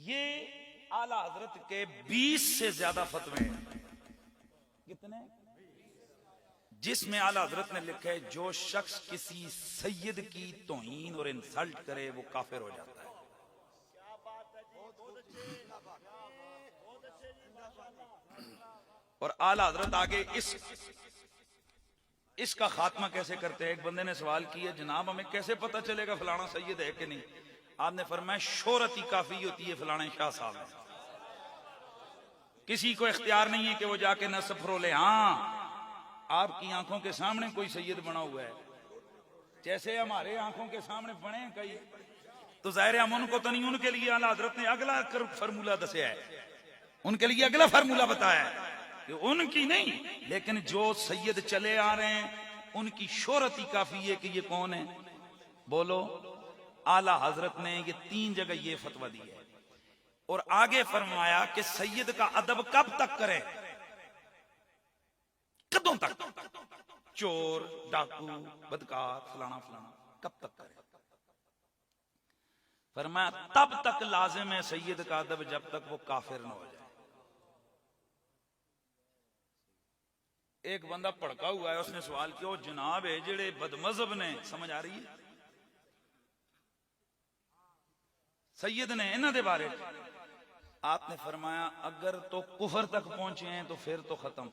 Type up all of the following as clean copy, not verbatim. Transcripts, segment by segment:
ये आला हजरत के 20 से ज्यादा फतवे हैं। कितने? जिसमें आला हजरत ने लिखा है जो शख्स किसी सैयद की तौहीन और इंसल्ट करे वो काफिर हो जाता है। और आला हजरत आगे इसका खात्मा कैसे करते हैं। एक बंदे ने सवाल किया, जनाब हमें कैसे पता चलेगा फलाना सैयद है कि नहीं। आपने फरमाया शोहरत ही काफी होती है फलाने शाह साहब है। किसी को इख्तियार नहीं है कि वो जाके नस्ब फरोले। हाँ, आपकी आंखों के सामने कोई सैयद बना हुआ है, जैसे हमारे आंखों के सामने बने कई, तो जाहिर है हम उनको तो नहीं, उनके लिए आला हजरत ने अगला फार्मूला दसिया है, उनके लिए अगला फार्मूला बताया है कि उनकी नहीं, लेकिन जो सैयद चले आ रहे हैं उनकी शोहरत ही काफी है कि ये कौन है। बोलो, आला हजरत ने ये 3 जगह ये फतवा दिया है। और आगे फरमाया कि सैयद का अदब कब तक करें, कदों तक, चोर डाकू बदकार फलाना फलाना कब तक करें। फरमाया तब तक लाजिम है सैयद का अदब जब तक वो काफिर न हो जाए। एक बंदा भड़का हुआ है, उसने सवाल किया, जनाब है जेड़े बदमजहब ने, समझ आ रही है, सैयद ने इन्हां दे बारे आपने फरमाया अगर तो कुफर तक पहुंचे हैं तो फिर तो खत्म,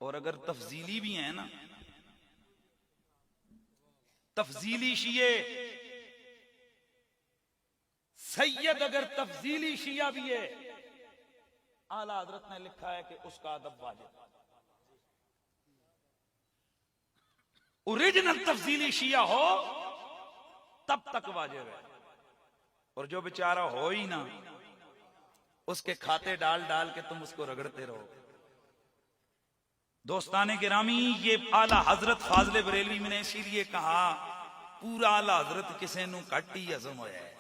और अगर तफजीली भी है ना, तफजीली शिये, सैयद अगर तफजीली शिया भी है, आला हजरत ने लिखा है कि उसका अदब वाजिब। ओरिजिनल तफजीली शिया हो तब तक वाजिब है, और जो बेचारा हो ही ना, उसके खाते डाल डाल के तुम उसको रगड़ते रहो। दोस्ताने गिरामी, ये आला हजरत फाजले बरेलवी में ने इसीलिए कहा पूरा आला हजरत किसे नू घट ही हजम होया है।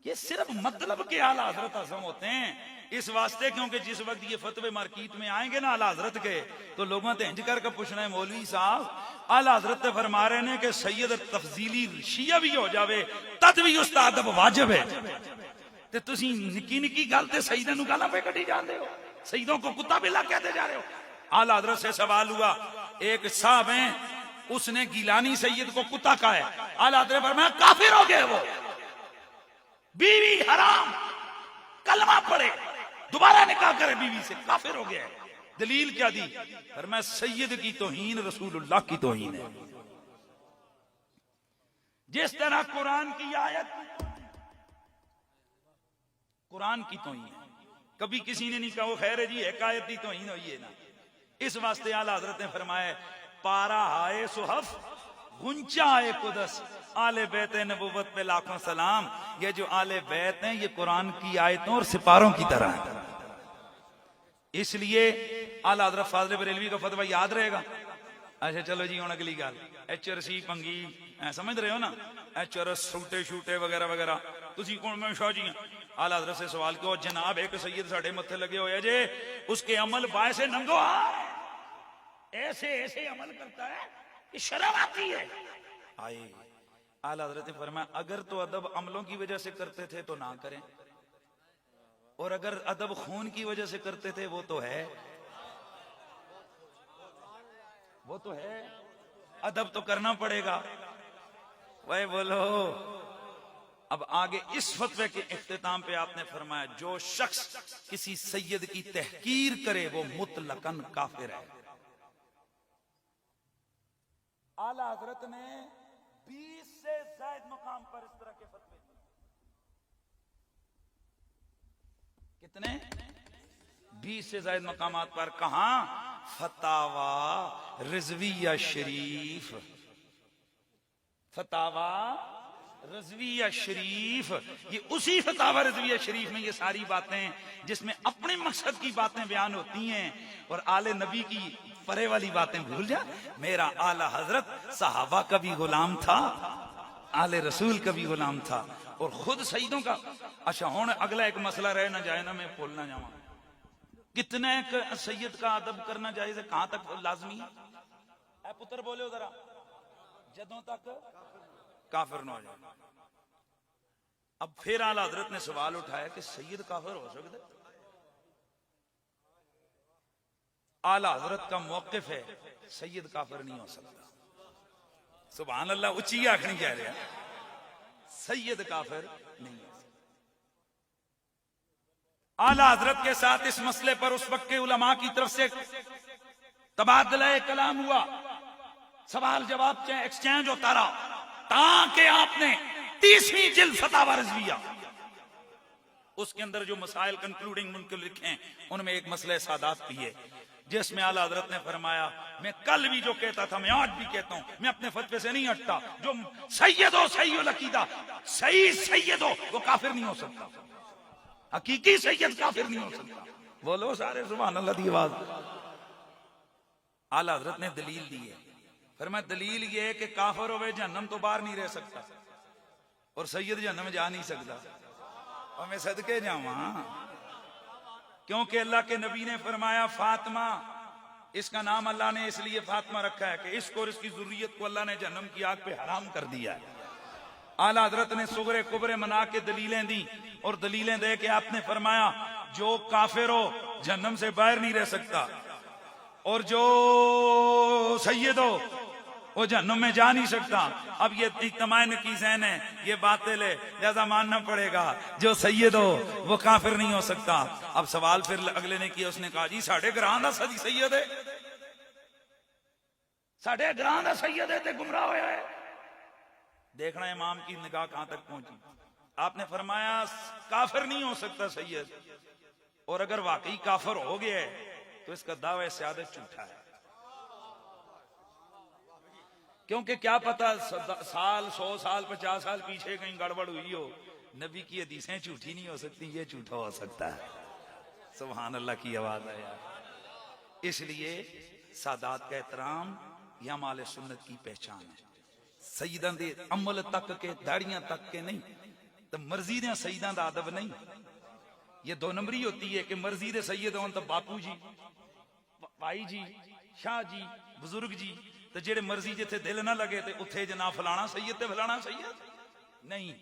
ये सिर्फ मतलब के आला हजरत हजम होते हैं इस वास्ते, क्योंकि जिस वक्त ये फतवे मार्केट में आएंगे ना आला हजरत के, तो लोगों ने इंज करके पूछना है मौलवी साहब आला हजरत फरमा रहे हैं कि सैयद तफजीली शिया भी हो जावे तद भी उसका अदब वाजिब है, ते तुसी निकी निकी गल ते सईदा नू गालां पे कटी जांदे हो, सईदों को कुत्ता बिल्ला कहते जा रहे हो। आला हजरत से सवाल हुआ, एक साहब है उसने गिलानी सैयद को कुत्ता कहा है, आला हजरत फरमाया काफिर हो गए वो, बीवी हराम, कलमा पढ़े दोबारा निकाह करे बीवी से, काफिर हो गया है। दलील क्या दी? फरमाया सैयद की तौहीन रसूलुल्लाह की तौहीन है। जिस तरह कुरान की आयत कुरान की तौहीन है, कभी किसी ने नहीं कहा वो खैर है जी एक आयत की तौहीन हुई है ना। इस वास्ते आला हजरत ने फरमाया पारा हाय सुहफ गुंचा आए कुदस आले बैत नबुवत पे लाखों सलाम। ये जो आले बैत हैं ये कुरान की आयतों और सिपारों की तरह है। इसलिए आला हजरत फाजले बरेलवी का फतवा याद रहेगा। अच्छा चलो जी, हुण अगली गल, HRC पंगी समझ रहे हो ना, HRS सूटे शूटे वगैरह वगैरह, तुसी कौन? मैं शाह जी। आला हजरत से सवाल किया, जनाब एक सैयद साढ़े मत्थे लगे हुए जे, उसके अमल बाय से नंगो ऐसे ऐसे अमल करता है कि शर्म आती है। आए आला हजरत ने फरमाया अगर तो अदब अमलों की वजह से करते थे तो ना करें, और अगर अदब खून की वजह से करते थे वो तो है, वो तो है, अदब तो करना पड़ेगा। वही बोलो। अब आगे इस फतवे के इख्तिताम पे आपने फरमाया जो शख्स किसी सैयद की तहकीर करे वो मुतलकन काफिर है। आला हजरत ने 20 से ज्यादा मकाम पर इस तरह के फतवे दिए। कितने? 20 से ज्यादा मकामात पर। कहां? फतावा रिजविया शरीफ, फतावा रजविया शरीफ, ये उसी फतावा रजविया शरीफ में ये सारी बातें जिसमें अपने मकसद की बातें बयान होती हैं और आले नबी की परे वाली बातें भूल जा। मेरा आला हजरत सहाबा का भी गुलाम था, आले रसूल का भी गुलाम था, और खुद सईदों का। अच्छा हुण अगला एक मसला रह ना जाए ना, मैं भूल ना जावा, कितने सैयद का अदब करना जायज है, कहां तक लाजमी है? पुत्र बोले जरा, जदों तक काफिर ना हो जाए। अब फिर आला हजरत ने सवाल उठाया कि सैयद काफिर हो सकते? आला हजरत का मौकिफ है सैयद काफिर नहीं हो सकता। सुभान अल्लाह, उची आखनी कह रहे हैं, सैयद काफिर नहीं हो सकता। आला हजरत के साथ इस मसले पर उस वक्त के उलमा की तरफ से तबादला कलाम हुआ, सवाल जवाब एक्सचेंज होता रहा, ताकि आपने 30वीं जिल्द फतावा रज़विया, उसके अंदर जो मसाइल कंक्लूडिंग मुनकर लिखे हैं उनमें एक मसले सादात भी है, जिसमें आला हजरत ने फरमाया, मैं कल भी जो कहता था मैं आज भी कहता हूं, मैं अपने फतवे से नहीं हटता, जो सैयद हो सही अकीदा, सही सैयद हो वो काफिर नहीं हो सकता, हकीकी सैयद काफिर नहीं हो सकता। बोलो सारे सुभान अल्लाह की आवाज। आला हजरत ने दलील दी है, फिर मैं दलील ये है कि काफिर होवे जहन्नम तो बाहर नहीं रह सकता और सैयद जहन्नम जा नहीं सकता। और मैं सदके जावा, क्योंकि अल्लाह के नबी ने फरमाया फातिमा, इसका नाम अल्लाह ने इसलिए फातिमा रखा है कि इसको और इसकी जुर्रियत को अल्लाह ने जहन्नम की आग पे हराम कर दिया है। आला हजरत ने सुगरे कुबरे मना के दलीलें दी और दलीलें दे के आपने फरमाया जो काफिर हो जहन्नम से बाहर नहीं रह सकता और जो सैयद हो वो जहन्नम में जा नहीं सकता। अब ये इज्तिमाई नकीज़ैन है, ये बातिल है, लिहाजा मानना पड़ेगा जो सैयद हो वो काफिर नहीं हो सकता। अब सवाल फिर अगले ने किया, उसने कहा जी साढ़े ग्रां दा सैयद है, साढ़े ग्रां दा सैयद है ते गुमराह होया है। देखना इमाम की निगाह कहां तक पहुंची। आपने फरमाया काफिर नहीं हो सकता सैयद, और अगर वाकई काफिर हो गया है तो इसका दावा सियादत झूठा है, क्योंकि क्या पता साल 100 साल 50 साल पीछे कहीं गड़बड़ हुई हो, नबी की हदीसें झूठी नहीं हो सकती, ये झूठा हो सकता है। सुभान अल्लाह की आवाज है यार। इसलिए सादात का एहतराम यह हमारे सुन्नत की पहचान है। सईदां दे अमल तक के, दाड़ियां तक के नहीं, तो मर्जी दे सईदां दा अदब नहीं। ये दो नंबरी होती है कि मर्जी दे सैयद होन तो बापू जी, भाई जी, शाह जी, बुजुर्ग जी, तो जेड़े मर्जी जिथे दिल ना लगे तो उथे जना फलाना सैयद ते फलाना सैयद नहीं।